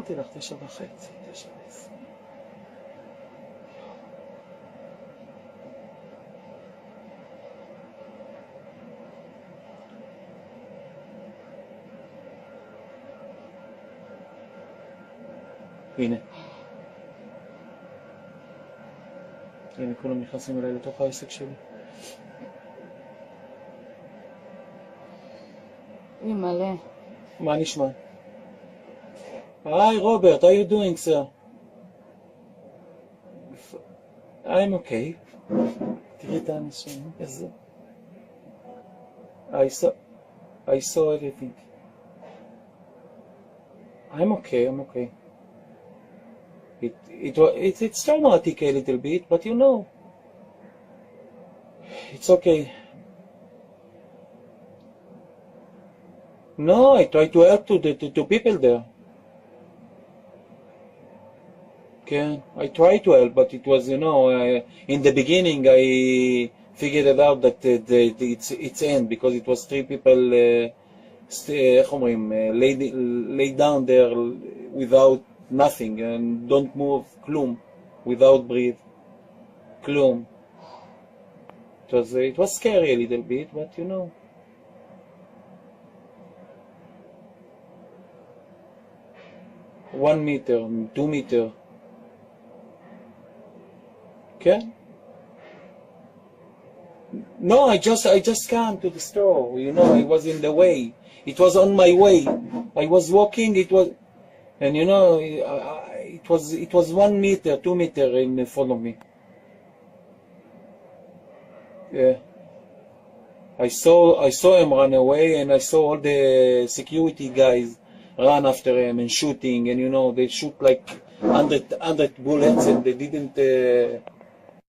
אמרתי לך, 9:30, 9:10. הנה. הנה, כולם נכנסים אליי לתוך העסק שלי. מלא. מה נשמע? Hi Robert, how are you doing, sir? I'm okay. תראי את האנשים, איזה... I saw everything. I'm okay, I'm okay. It's traumatic a little bit, but you know, it's okay. No, I try to help to people there. Okay, I try to help, but it was, you know, in the beginning I figured it out that it's end because it was 3 people lay down there without nothing and don't move, כלום, without breathe, כלום. It was scary a little bit, but you know. One meter, 2 meter. Okay? No, I just came to the store. You know, I was in the way. It was on my way. I was walking. It was, and you know, it was 1 meter, 2 meter in front of me. Yeah. I saw him run away, and I saw all the security guys run after him and shooting, and you know, they shoot like 100 bullets, and they didn't